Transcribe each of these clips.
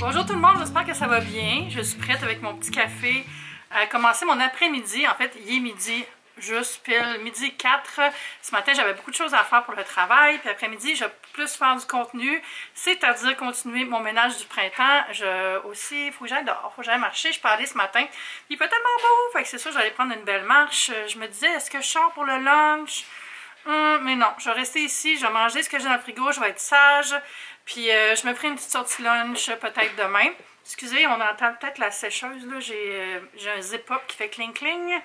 Bonjour tout le monde, j'espère que ça va bien. Je suis prête avec mon petit café à commencer mon après-midi. En fait, il est midi, juste pile midi 4. Ce matin, j'avais beaucoup de choses à faire pour le travail. Puis après-midi, je vais plus faire du contenu, c'est-à-dire continuer mon ménage du printemps. Aussi, il faut que j'aille dehors, il faut que j'aille marcher. Je peux aller ce matin. Il fait tellement beau, fait que c'est sûr j'allais prendre une belle marche. Je me disais, est-ce que je sors pour le lunch? Mais non, je vais rester ici, je vais manger ce que j'ai dans le frigo, je vais être sage. Puis je me ferai une petite sortie lunch peut-être demain. Excusez, on entend peut-être la sécheuse, là. J'ai un zip-up qui fait cling-cling.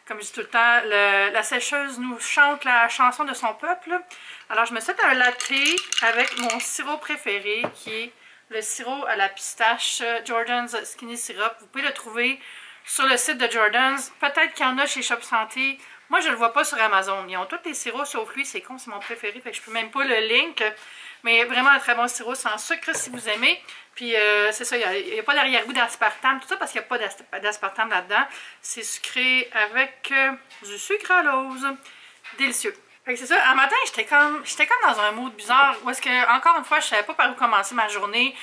Comme je dis tout le temps, la sécheuse nous chante la chanson de son peuple. Alors je me suis fait un latte avec mon sirop préféré, qui est le sirop à la pistache Jordan's Skinny Syrup. Vous pouvez le trouver sur le site de Jordan's. Peut-être qu'il y en a chez Shop Santé. Moi, je ne le vois pas sur Amazon. Ils ont tous les sirops sauf lui. C'est con, c'est mon préféré. Fait que je ne peux même pas le link. Mais vraiment un très bon sirop sans sucre si vous aimez. Puis c'est ça, il n'y a pas d'arrière-goût d'aspartame. Tout ça parce qu'il n'y a pas d'aspartame là-dedans. C'est sucré avec du sucre à l'ose. Délicieux. Fait que c'est ça. Un matin, j'étais comme dans un mood bizarre. Où est-ce que, encore une fois, je ne savais pas par où commencer ma journée.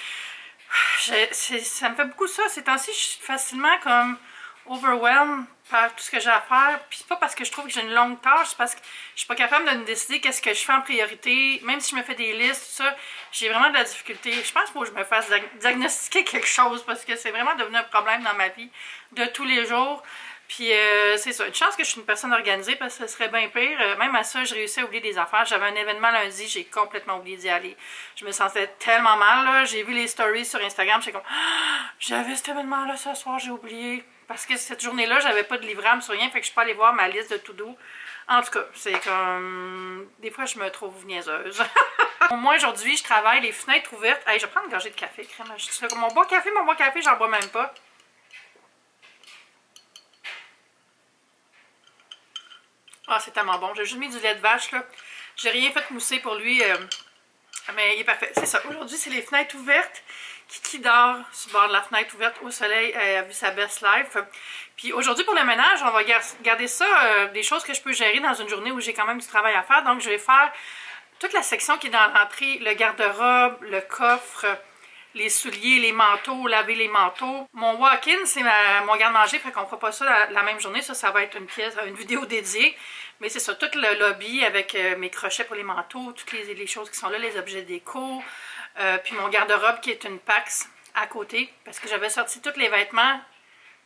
Ça me fait beaucoup ça. Ces temps-ci, je suis facilement comme overwhelmed par tout ce que j'ai à faire. Puis c'est pas parce que je trouve que j'ai une longue tâche, c'est parce que je suis pas capable de me décider qu'est-ce que je fais en priorité. Même si je me fais des listes, tout ça, j'ai vraiment de la difficulté. Je pense qu'il faut que je me fasse diagnostiquer quelque chose parce que c'est vraiment devenu un problème dans ma vie de tous les jours. Puis c'est ça, une chance que je suis une personne organisée parce que ce serait bien pire. Même à ça, je réussis à oublier des affaires. J'avais un événement lundi, j'ai complètement oublié d'y aller. Je me sentais tellement mal, j'ai vu les stories sur Instagram, j'étais comme ah, j'avais cet événement-là ce soir, j'ai oublié. Parce que cette journée-là, j'avais pas de livrable sur rien, fait que je peux aller voir ma liste de to-do. En tout cas, c'est comme... Des fois, je me trouve niaiseuse. Moi, aujourd'hui, je travaille les fenêtres ouvertes. Hey, je vais prendre une gorgée de café, crème. Mon bon café, j'en bois même pas. Ah, c'est tellement bon. J'ai juste mis du lait de vache, là. J'ai rien fait mousser pour lui, mais il est parfait. C'est ça. Aujourd'hui, c'est les fenêtres ouvertes. Kiki dort sur le bord de la fenêtre ouverte au soleil. Elle a vu sa best life. Puis aujourd'hui, pour le ménage, on va garder ça, des choses que je peux gérer dans une journée où j'ai quand même du travail à faire. Donc, je vais faire toute la section qui est dans l'entrée, le garde-robe, le coffre, les souliers, les manteaux, laver les manteaux. Mon walk-in, c'est mon garde-manger, fait qu'on ne fera pas ça la même journée. Ça va être une vidéo dédiée. Mais c'est ça, tout le lobby avec mes crochets pour les manteaux, toutes les choses qui sont là, les objets déco. Puis mon garde-robe qui est une Pax à côté, parce que j'avais sorti tous les vêtements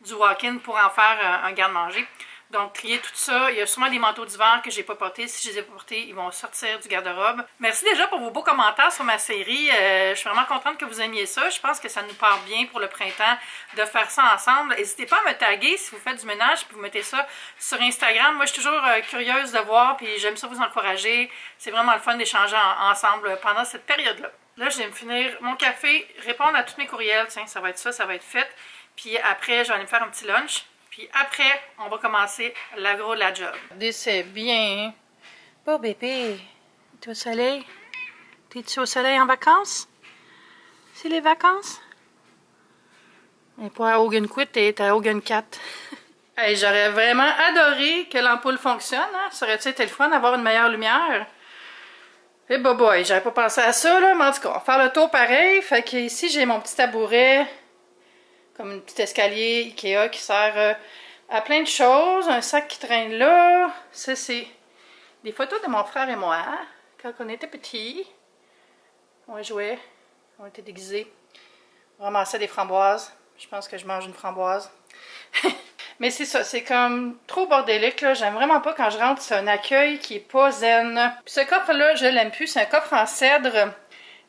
du walk-in pour en faire un garde-manger. Donc, trier tout ça. Il y a sûrement des manteaux d'hiver que j'ai pas portés. Si je les ai pas portés, ils vont sortir du garde-robe. Merci déjà pour vos beaux commentaires sur ma série. Je suis vraiment contente que vous aimiez ça. Je pense que ça nous part bien pour le printemps de faire ça ensemble. N'hésitez pas à me taguer si vous faites du ménage puis vous mettez ça sur Instagram. Moi, je suis toujours curieuse de voir puis j'aime ça vous encourager. C'est vraiment le fun d'échanger ensemble pendant cette période-là. Là, je vais me finir mon café, répondre à tous mes courriels. Tiens, ça va être ça va être fait. Puis après, je vais aller me faire un petit lunch. Puis après, on va commencer l'agro de la job. C'est bien. Beau bébé. T'es au soleil? T'es-tu au soleil en vacances? C'est les vacances? Et pas à Hogan-Quit, t'es à Hogan-Cat. Hey, j'aurais vraiment adoré que l'ampoule fonctionne. Hein? Ça aurait-tu été le fun d'avoir une meilleure lumière? Eh boy, j'avais pas pensé à ça, là. Mais en tout cas, on va faire le tour pareil. Fait que ici, j'ai mon petit tabouret. Comme un petit escalier Ikea qui sert à plein de choses. Un sac qui traîne là. Ça, c'est des photos de mon frère et moi. Quand on était petits. On jouait. On était déguisés. On ramassait des framboises. Je pense que je mange une framboise. Mais c'est ça. C'est comme trop bordélique, là. J'aime vraiment pas quand je rentre. C'est un accueil qui est pas zen. Puis ce coffre-là, je l'aime plus. C'est un coffre en cèdre.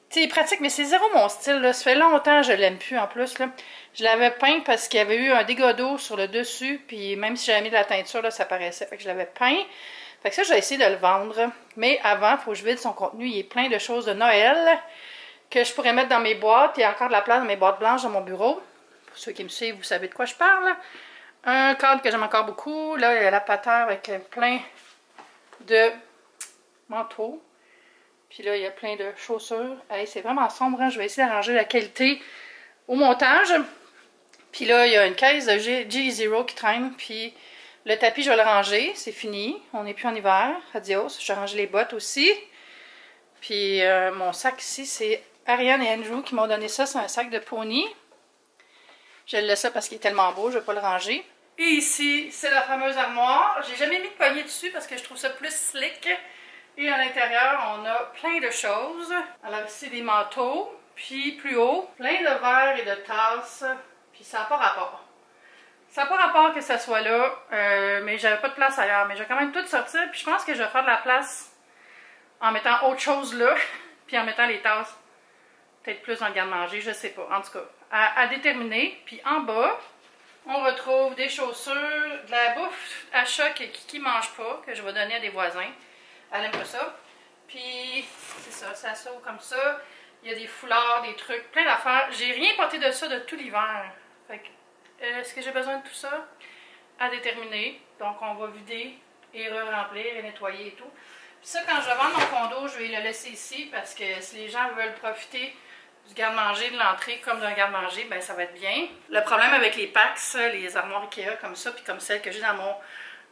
C'est pratique, mais c'est zéro mon style, là. Ça fait longtemps que je l'aime plus, en plus, là. Je l'avais peint parce qu'il y avait eu un dégât d'eau sur le dessus, puis même si j'avais mis de la teinture, là, ça paraissait. Fait que je l'avais peint. Fait que ça, j'ai essayé de le vendre. Mais avant, il faut que je vide son contenu. Il est plein de choses de Noël que je pourrais mettre dans mes boîtes. Il y a encore de la place dans mes boîtes blanches dans mon bureau. Pour ceux qui me suivent, vous savez de quoi je parle. Un cadre que j'aime encore beaucoup. Là, il y a la pateur avec plein de manteaux. Puis là, il y a plein de chaussures. Hey, c'est vraiment sombre, hein? Je vais essayer d'arranger la qualité au montage. Puis là, il y a une caisse de G0 qui traîne. Puis le tapis, je vais le ranger. C'est fini. On n'est plus en hiver. Adios. Je vais ranger les bottes aussi. Puis mon sac ici, c'est Ariane et Andrew qui m'ont donné ça. C'est un sac de pony. Je le laisse parce qu'il est tellement beau, je ne vais pas le ranger. Et ici, c'est la fameuse armoire. J'ai jamais mis de poignée dessus parce que je trouve ça plus slick. Et à l'intérieur, on a plein de choses. Alors ici, des manteaux. Puis plus haut, plein de verres et de tasses. Puis ça n'a pas rapport. Ça n'a pas rapport que ça soit là, mais j'avais pas de place ailleurs. Mais je vais quand même tout sortir. Puis je pense que je vais faire de la place en mettant autre chose là. Puis en mettant les tasses peut-être plus dans le garde-manger, je sais pas. En tout cas, à déterminer. Puis en bas, on retrouve des chaussures, de la bouffe à choc que Kiki mange pas, que je vais donner à des voisins. Elle aime pas ça. Puis c'est ça, ça s'ouvre comme ça. Il y a des foulards, des trucs, plein d'affaires. J'ai rien porté de ça de tout l'hiver. Fait que, est-ce que j'ai besoin de tout ça? À déterminer. Donc, on va vider et re-remplir et nettoyer et tout. Puis ça, quand je vais vendre mon condo, je vais le laisser ici parce que si les gens veulent profiter du garde-manger de l'entrée comme d'un garde-manger, ben ça va être bien. Le problème avec les PAX, les armoires Ikea comme ça, puis comme celle que j'ai dans mon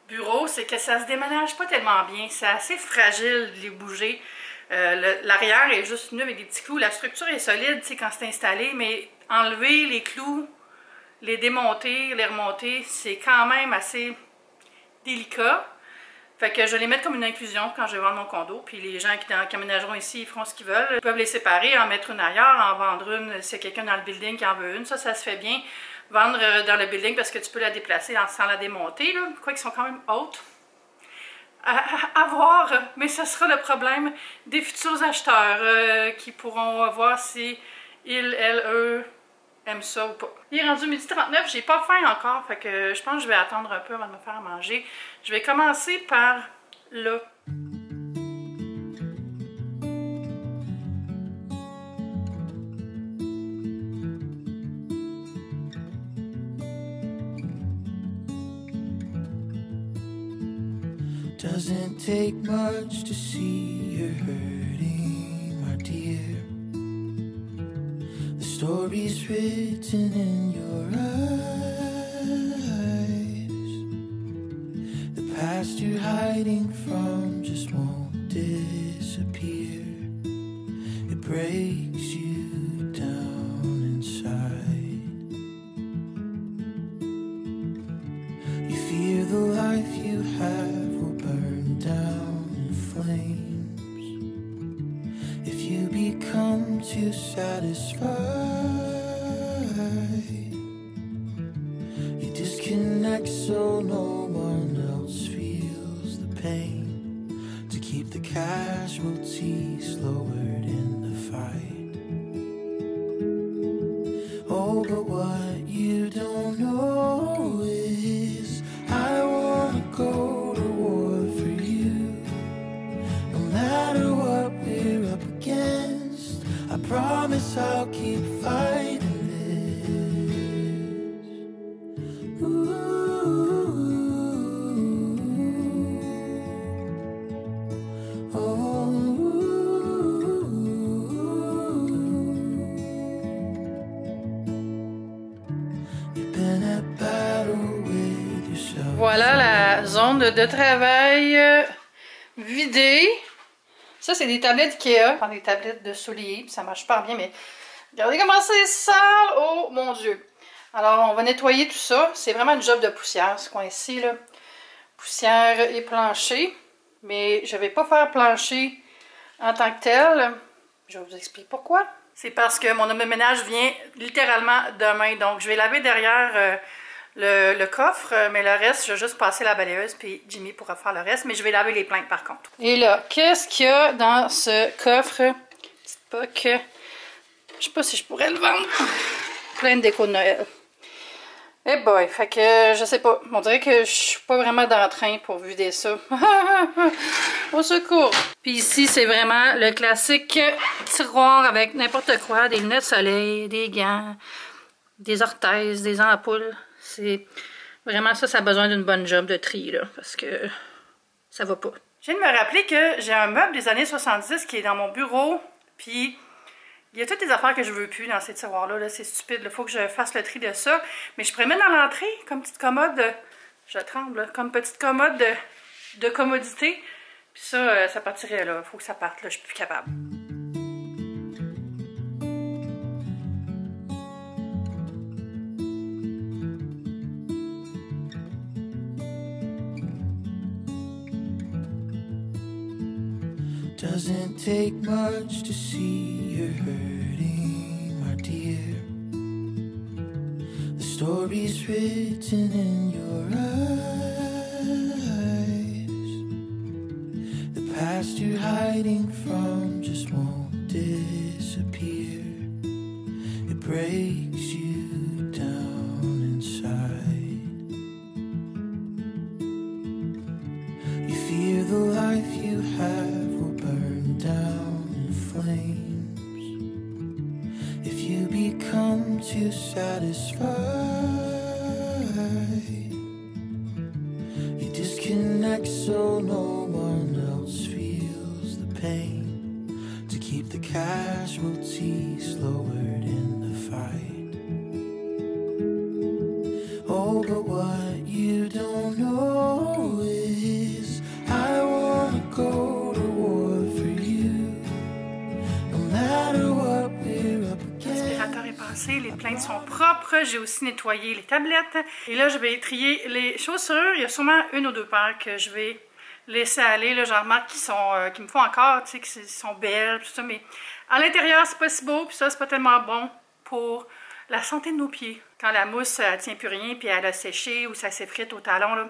bureau, c'est que ça se déménage pas tellement bien. C'est assez fragile de les bouger. L'arrière est juste nu avec des petits clous. La structure est solide quand c'est installé, mais enlever les clous, les démonter, les remonter, c'est quand même assez délicat. Fait que je vais les mettre comme une inclusion quand je vais vendre mon condo. Puis les gens qui aménageront ici, ils feront ce qu'ils veulent. Ils peuvent les séparer, en mettre une ailleurs, en vendre une. S'il y a quelqu'un dans le building qui en veut une, ça se fait bien. Vendre dans le building parce que tu peux la déplacer sans la démonter. Là. Quoi qu'ils sont quand même hautes. À voir, mais ce sera le problème des futurs acheteurs qui pourront voir si ils, elles, eux aiment ça ou pas. Il est rendu 12h39, j'ai pas faim encore, fait que je pense que je vais attendre un peu avant de me faire à manger. Je vais commencer par là. Doesn't take much to see you're hurting, my dear. The story's written in your eyes. The past you're hiding from just won't disappear. It breaks you down inside. You fear the life you have down in flames if you become too satisfied. You disconnect so no one else feels the pain to keep the casualties lowered in the fight. Oh, but what you don't know is I wanna go promise I'll keep fighting this. Ooh. Oh. You've been at battle with yourself. Voilà la zone de travail vidée. Ça, c'est des tablettes Ikea, des tablettes de souliers, ça marche pas bien, mais regardez comment c'est sale! Oh mon Dieu! Alors, on va nettoyer tout ça. C'est vraiment une job de poussière, ce coin-ci, là. Poussière et plancher. Mais je vais pas faire plancher en tant que tel. Je vais vous expliquer pourquoi. C'est parce que mon homme de ménage vient littéralement demain. Donc, je vais laver derrière le coffre, mais le reste, je vais juste passer la balayeuse, puis Jimmy pourra faire le reste, mais je vais laver les plaintes par contre. Et là, qu'est-ce qu'il y a dans ce coffre? Petite poque. Je sais pas si je pourrais le vendre. Plein de déco de Noël. Eh boy, fait que je sais pas. On dirait que je suis pas vraiment dans le train pour vider ça. Au secours! Puis ici, c'est vraiment le classique tiroir avec n'importe quoi, des lunettes de soleil, des gants, des orthèses, des ampoules. C'est vraiment ça, ça a besoin d'une bonne job de tri, là, parce que ça va pas. Je viens de me rappeler que j'ai un meuble des années 70 qui est dans mon bureau, puis il y a toutes les affaires que je veux plus dans ces tiroirs-là, là, c'est stupide, il faut que je fasse le tri de ça. Mais je pourrais mettre dans l'entrée comme petite commode, je tremble, comme petite commode de commodité, puis ça, ça partirait là, il faut que ça parte, là, je suis plus capable. Doesn't take much to see you're hurting, my dear. The story's written in your eyes. The past you're hiding from just won't disappear. It breaks you down inside. You fear the life you have will burn down in flames if you become too satisfied. You disconnect so no one else feels the pain, to keep the casualties lowered in the fight. Oh, but what you don't know is I wanna go to war for you, no matter what we're up against. L'aspirateur est passé, les plaintes sont propres, j'ai aussi nettoyé les tablettes. Et là, je vais trier les chaussures. Il y a sûrement une ou deux paires que je vais laisser aller. Là, j'en remarque qui me font encore, tu sais, qui sont belles, tout ça. Mais à l'intérieur, c'est pas si beau, puis ça, c'est pas tellement bon pour la santé de nos pieds. Quand la mousse, elle tient plus rien, puis elle a séché ou ça s'effrite au talon, là,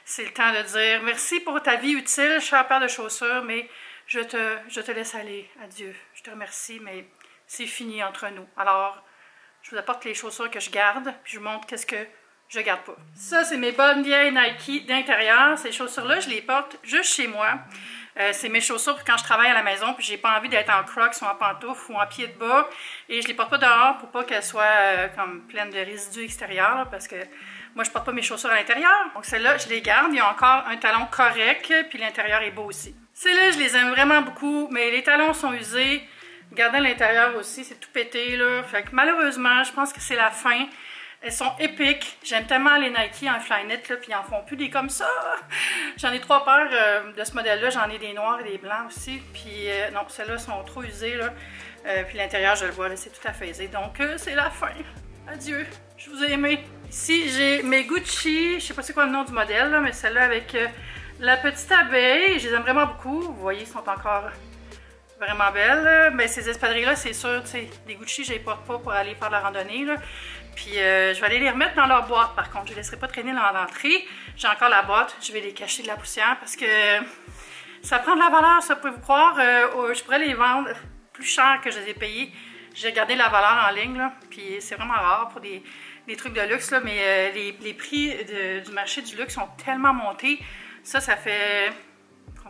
c'est le temps de dire merci pour ta vie utile, chère paire de chaussures, mais je te laisse aller. Adieu. Je te remercie, mais c'est fini entre nous. Alors, je vous apporte les chaussures que je garde, puis je vous montre qu'est-ce que je garde pas. Ça, c'est mes bonnes vieilles Nike d'intérieur. Ces chaussures-là, je les porte juste chez moi. C'est mes chaussures pour quand je travaille à la maison, puis j'ai pas envie d'être en crocs ou en pantoufles ou en pied de bas. Et je les porte pas dehors pour pas qu'elles soient comme pleines de résidus extérieurs, là, parce que moi, je porte pas mes chaussures à l'intérieur. Donc celles-là, je les garde. Il y a encore un talon correct, puis l'intérieur est beau aussi. Celles-là, je les aime vraiment beaucoup, mais les talons sont usés. Regardez à l'intérieur aussi, c'est tout pété, là. Fait que malheureusement, je pense que c'est la fin. Elles sont épiques. J'aime tellement les Nike en Flyknit, là, puis ils en font plus des comme ça. J'en ai 3 paires de ce modèle-là. J'en ai des noirs et des blancs aussi. Puis non, celles-là sont trop usées, là. Puis l'intérieur, je le vois, là, c'est tout affaisé. Donc, c'est la fin. Adieu. Je vous ai aimé. Ici, j'ai mes Gucci. Je sais pas c'est quoi le nom du modèle, là, mais celle-là avec la petite abeille. Je les aime vraiment beaucoup. Vous voyez, ils sont encore vraiment belles. Mais ces espadrilles-là, c'est sûr, tu sais, les Gucci, je les porte pas pour aller faire de la randonnée, là. Puis je vais aller les remettre dans leur boîte, par contre. Je ne les laisserai pas traîner dans l'entrée. J'ai encore la boîte. Je vais les cacher de la poussière parce que ça prend de la valeur, ça, pouvez-vous croire. Je pourrais les vendre plus cher que je les ai payés. J'ai regardé la valeur en ligne, là. Puis c'est vraiment rare pour des trucs de luxe, là. Mais les prix du marché du luxe sont tellement montés. Ça fait...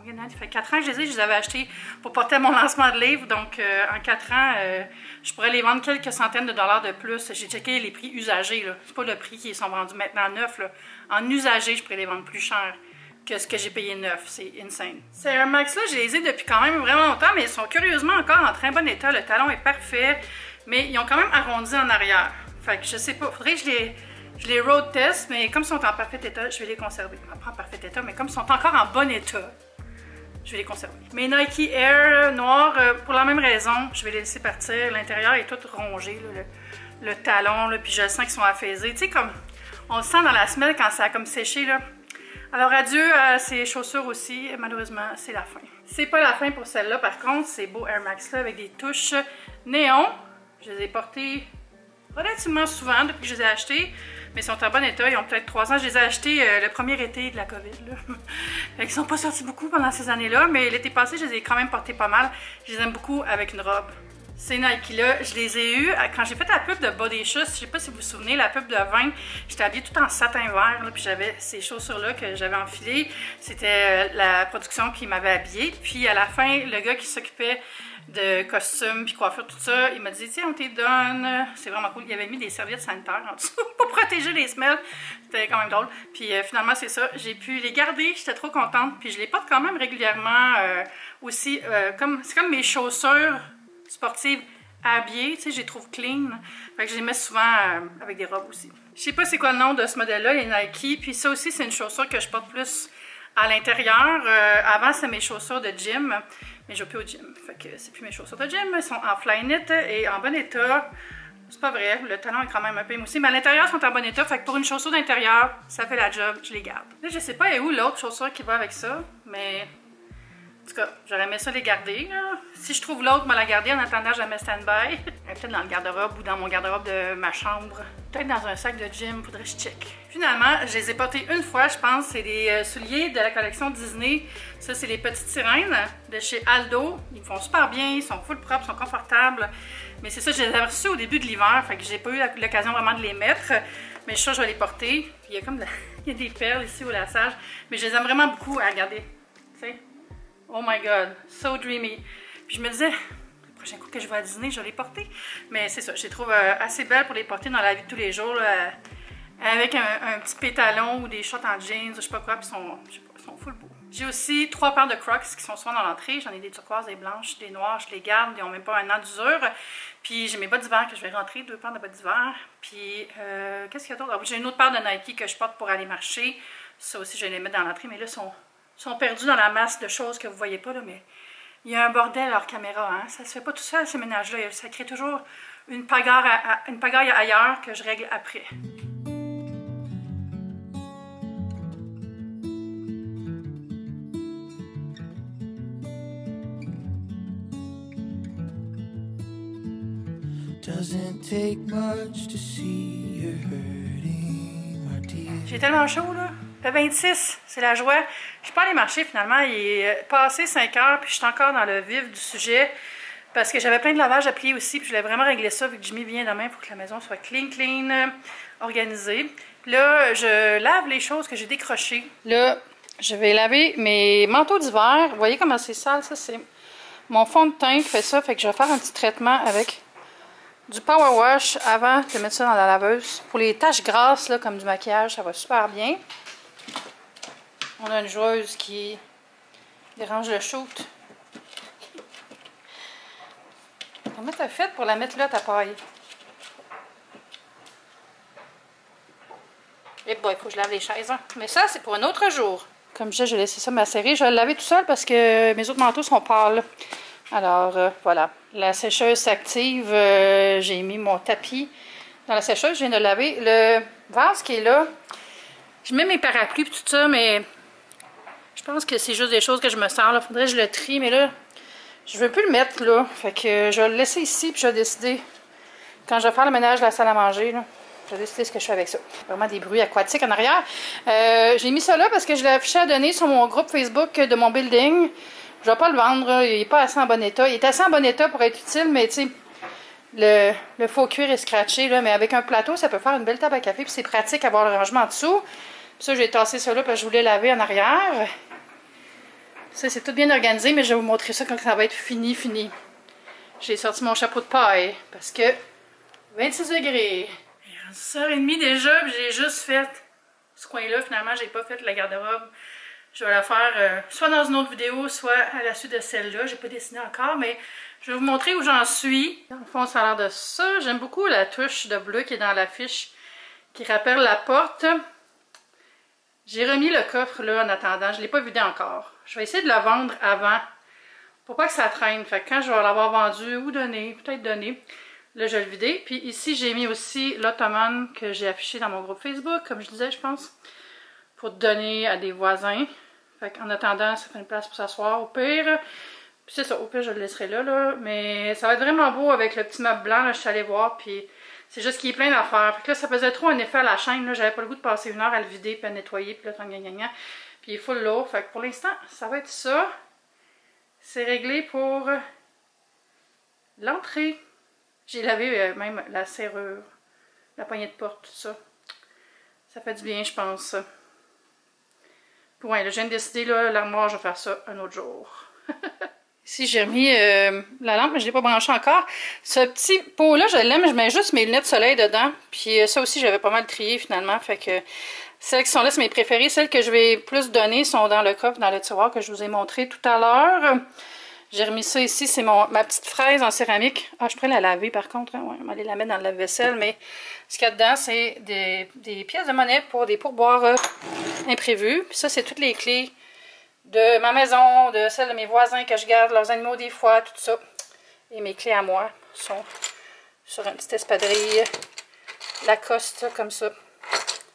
Ça fait 4 ans que je les avais achetés pour porter à mon lancement de livre. Donc, en 4 ans, je pourrais les vendre quelques centaines de dollars de plus. J'ai checké les prix usagés. C'est pas le prix qui sont vendus maintenant neuf. Là. En usagé, je pourrais les vendre plus cher que ce que j'ai payé neuf. C'est insane. Ces Air Max-là, je les ai depuis quand même vraiment longtemps, mais ils sont curieusement encore en très bon état. Le talon est parfait, mais ils ont quand même arrondi en arrière. Fait que je sais pas, faudrait que je les road test, mais comme ils sont en parfait état, je vais les conserver. Pas en parfait état, mais comme ils sont encore en bon état, je vais les conserver. Mes Nike Air noirs, pour la même raison, je vais les laisser partir. L'intérieur est tout rongé, là, le talon, là, puis je sens qu'ils sont affaisés. Tu sais, comme on le sent dans la semelle quand ça a comme séché, là. Alors adieu à ces chaussures aussi, malheureusement, c'est la fin. C'est pas la fin pour celle-là, par contre, ces beaux Air Max là avec des touches néon. Je les ai portés relativement souvent depuis que je les ai achetés, mais ils sont en bon état, ils ont peut-être 3 ans. Je les ai achetés le premier été de la COVID. Ils ne sont pas sortis beaucoup pendant ces années-là, mais l'été passé, je les ai quand même portés pas mal. Je les aime beaucoup avec une robe. Ces Nike-là, je les ai eus quand j'ai fait la pub de Body Shoes. Je sais pas si vous vous souvenez, la pub de vin. J'étais habillée tout en satin vert, là, puis j'avais ces chaussures-là que j'avais enfilées. C'était la production qui m'avait habillée. Puis à la fin, le gars qui s'occupait de costumes puis coiffure, tout ça, il m'a dit, tiens, on te donne. C'est vraiment cool. Il avait mis des serviettes sanitaires en dessous pour protéger les semelles. C'était quand même drôle. Puis finalement, c'est ça. J'ai pu les garder. J'étais trop contente. Puis je les porte quand même régulièrement aussi. C'est comme mes chaussures sportives habillées, tu sais, je les trouve clean. Fait que je les mets souvent avec des robes aussi. Je sais pas c'est quoi le nom de ce modèle-là, les Nike. Puis ça aussi, c'est une chaussure que je porte plus à l'intérieur. Avant, c'est mes chaussures de gym, mais je vais plus au gym. Fait que c'est plus mes chaussures de gym. Elles sont en Flyknit et en bon état. C'est pas vrai, le talon est quand même un peu émoussé, mais à l'intérieur, ils sont en bon état. Fait que pour une chaussure d'intérieur, ça fait la job, je les garde. Là, je sais pas où l'autre chaussure qui va avec ça, mais En tout cas, j'aurais aimé ça les garder. Là. Si je trouve l'autre, je vais la garder. En attendant, je la mets stand-by. Peut-être dans le garde-robe ou dans mon garde-robe de ma chambre. Peut-être dans un sac de gym, faudrait que je check. Finalement, je les ai portés une fois, je pense. C'est des souliers de la collection Disney. Ça, c'est les petites sirènes de chez Aldo. Ils me font super bien, ils sont full propres, ils sont confortables. Mais c'est ça, je les ai reçus au début de l'hiver. Fait que j'ai pas eu l'occasion vraiment de les mettre. Mais je suis sûre que je vais les porter. Puis il y a comme il y a des perles ici au laçage. Mais je les aime vraiment beaucoup à regarder. Tu sais? Oh my god, so dreamy. Puis je me disais, le prochain coup que je vais à Disney, je vais les porter. Mais c'est ça, je les trouve assez belles pour les porter dans la vie de tous les jours. Là, avec un petit pétalon ou des shorts en jeans, je sais pas quoi, puis ils sont full beaux. J'ai aussi 3 paires de Crocs qui sont souvent dans l'entrée. J'en ai des turquoises, des blanches, des noires, je les garde. Ils n'ont même pas un an d'usure. Puis j'ai mes bottes d'hiver que je vais rentrer, 2 paires de bottes d'hiver. Puis qu'est-ce qu'il y a d'autre? J'ai une autre paire de Nike que je porte pour aller marcher. Ça aussi, je vais les mettre dans l'entrée, mais là, sont perdus dans la masse de choses que vous voyez pas, là, mais il y a un bordel leur caméra, hein. Ça se fait pas tout seul, ces ménages-là. Ça crée toujours une pagaille ailleurs que je règle après. Doesn't take much to see you're hurting, my dear. J'ai tellement chaud, là. Le 26, c'est la joie. Je suis pas allée marcher, finalement. Il est passé 5 heures, puis je suis encore dans le vif du sujet. Parce que j'avais plein de lavage à plier aussi, puis je voulais vraiment régler ça, vu que Jimmy vient demain pour que la maison soit clean, organisée. Puis là, je lave les choses que j'ai décrochées. Là, je vais laver mes manteaux d'hiver. Vous voyez comment c'est sale, ça? C'est mon fond de teint qui fait ça. Fait que je vais faire un petit traitement avec du power wash avant de mettre ça dans la laveuse. Pour les taches grasses, là, comme du maquillage, ça va super bien. On a une joueuse qui dérange le shoot. Comment t'as fait pour la mettre là, ta paille? Et bon, il faut que je lave les chaises. Hein. Mais ça, c'est pour un autre jour. Comme je disais, je vais laisser ça macérer. Je vais le laver tout seul parce que mes autres manteaux sont pâles. Alors, voilà. La sécheuse s'active. J'ai mis mon tapis dans la sécheuse. Je viens de laver. Le vase qui est là, je mets mes parapluies et tout ça, mais je pense que c'est juste des choses que je me sers. Il faudrait que je le trie, mais là, je veux plus le mettre là. Fait que je vais le laisser ici, puis je vais décider, quand je vais faire le ménage de la salle à manger, là, je vais décider ce que je fais avec ça. Vraiment des bruits aquatiques en arrière. J'ai mis ça là parce que je l'ai affiché à donner sur mon groupe Facebook de mon building. Je vais pas le vendre, il n'est pas assez en bon état. Il est assez en bon état pour être utile, mais tu sais, le faux cuir est scratché, là, mais avec un plateau, ça peut faire une belle table à café, puis c'est pratique à avoir le rangement en dessous. Puis ça, j'ai tassé ça là parce que je voulais laver en arrière. Ça, c'est tout bien organisé, mais je vais vous montrer ça quand ça va être fini. J'ai sorti mon chapeau de paille parce que 26 degrés. Il est 6h30 déjà, puis j'ai juste fait ce coin-là. Finalement, j'ai pas fait la garde-robe. Je vais la faire soit dans une autre vidéo, soit à la suite de celle-là. J'ai pas dessiné encore, mais je vais vous montrer où j'en suis. Dans le fond, ça a l'air de ça. J'aime beaucoup la touche de bleu qui est dans l'affiche, qui rappelle la porte. J'ai remis le coffre là en attendant. Je ne l'ai pas vidé encore. Je vais essayer de la vendre avant, pour pas que ça traîne. Fait que quand je vais l'avoir vendu ou donné, peut-être donné, là je vais le vider. Puis ici, j'ai mis aussi l'ottomane que j'ai affiché dans mon groupe Facebook, comme je disais, je pense, pour donner à des voisins. Fait qu'en attendant, ça fait une place pour s'asseoir au pire. Puis c'est ça, au pire, je le laisserai là. Mais ça va être vraiment beau avec le petit meuble blanc. Là, je suis allée voir, puis c'est juste qu'il y a plein d'affaires. Fait que là, ça faisait trop un effet à la chaîne. J'avais pas le goût de passer 1 heure à le vider, puis à le nettoyer, puis là, puis il est full lourd. Fait que pour l'instant, ça va être ça. C'est réglé pour l'entrée. J'ai lavé même la serrure, la poignée de porte, tout ça. Ça fait du bien, je pense. Ouais, là, je viens de décider, l'armoire, je vais faire ça un autre jour. Ici, j'ai remis la lampe, mais je ne l'ai pas branchée encore. Ce petit pot-là, je l'aime, je mets juste mes lunettes de soleil dedans. Puis ça aussi, j'avais pas mal trié finalement. Fait que celles qui sont là, c'est mes préférées. Celles que je vais plus donner sont dans le coffre, dans le tiroir que je vous ai montré tout à l'heure. J'ai remis ça ici, c'est ma petite fraise en céramique. Ah, je pourrais la laver par contre. Hein? Ouais, on va aller la mettre dans le lave-vaisselle. Mais ce qu'il y a dedans, c'est des pièces de monnaie pour des pourboires imprévus. Puis ça, c'est toutes les clés de ma maison, de celles de mes voisins que je garde, leurs animaux des fois, tout ça. Et mes clés à moi sont sur une petite espadrille Lacoste, comme ça.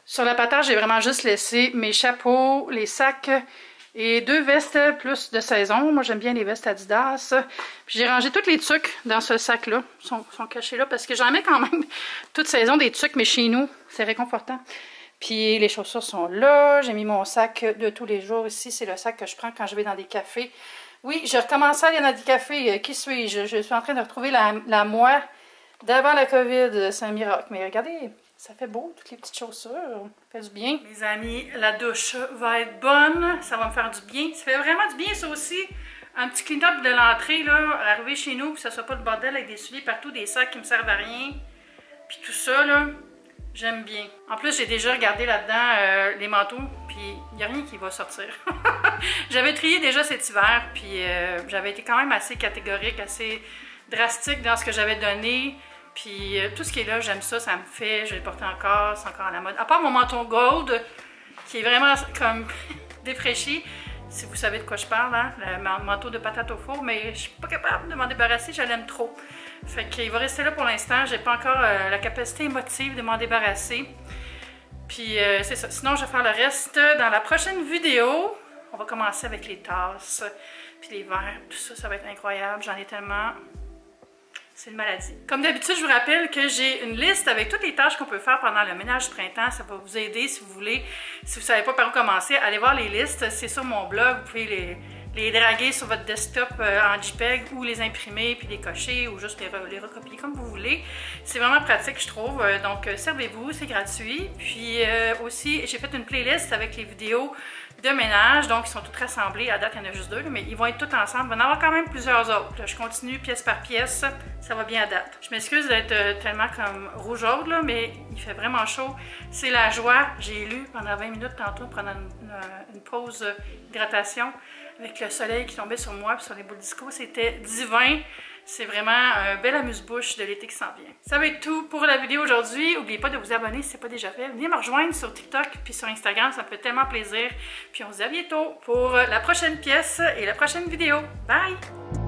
Sur la patate, j'ai vraiment juste laissé mes chapeaux, les sacs Et 2 vestes plus de saison. Moi, j'aime bien les vestes Adidas. Puis j'ai rangé tous les tucs dans ce sac-là. Ils sont cachés là parce que j'en mets quand même toute saison des tucs, mais chez nous, c'est réconfortant. Puis les chaussures sont là. J'ai mis mon sac de tous les jours ici. C'est le sac que je prends quand je vais dans des cafés. Oui, j'ai recommencé à aller dans des cafés. Qui suis-je? Je suis en train de retrouver la moi d'avant la COVID. C'est un miracle. Mais regardez, ça fait beau, toutes les petites chaussures. Ça fait du bien. Mes amis, la douche va être bonne. Ça va me faire du bien. Ça fait vraiment du bien, ça aussi. Un petit clean-up de l'entrée, là, arriver chez nous, que ça soit pas le bordel avec des souliers partout, des sacs qui me servent à rien. Puis tout ça, là, j'aime bien. En plus, j'ai déjà regardé là-dedans les manteaux, puis il n'y a rien qui va sortir. J'avais trié déjà cet hiver, puis j'avais été quand même assez catégorique, assez drastique dans ce que j'avais donné. Puis tout ce qui est là, j'aime ça, ça me fait, je le porte encore, c'est encore à la mode. À part mon menton gold, qui est vraiment comme défraîchi, si vous savez de quoi je parle, hein, le manteau de patate au four, mais je suis pas capable de m'en débarrasser, je l'aime trop. Fait qu'il va rester là pour l'instant, j'ai pas encore la capacité émotive de m'en débarrasser. Puis c'est ça, sinon je vais faire le reste dans la prochaine vidéo. On va commencer avec les tasses, puis les verres, tout ça, ça va être incroyable, j'en ai tellement... C'est une maladie. Comme d'habitude, je vous rappelle que j'ai une liste avec toutes les tâches qu'on peut faire pendant le ménage du printemps. Ça va vous aider si vous voulez. Si vous ne savez pas par où commencer, allez voir les listes. C'est sur mon blog. Vous pouvez les draguer sur votre desktop en JPEG ou les imprimer puis les cocher ou juste les recopier comme vous voulez. C'est vraiment pratique, je trouve. Donc, servez-vous, c'est gratuit. Puis aussi, j'ai fait une playlist avec les vidéos de ménage, donc ils sont toutes rassemblées. À date, il y en a juste 2, mais ils vont être tous ensemble. Il va y en avoir quand même plusieurs autres. Là, je continue pièce par pièce, ça va bien à date. Je m'excuse d'être tellement comme rougeaude, là, mais il fait vraiment chaud. C'est la joie. J'ai lu pendant 20 minutes tantôt, pendant une pause hydratation, avec le soleil qui tombait sur moi et sur les boules disco. C'était divin. C'est vraiment un bel amuse-bouche de l'été qui s'en vient. Ça va être tout pour la vidéo aujourd'hui. N'oubliez pas de vous abonner si ce n'est pas déjà fait. Venez me rejoindre sur TikTok puis sur Instagram, ça me fait tellement plaisir. Puis on se dit à bientôt pour la prochaine pièce et la prochaine vidéo. Bye!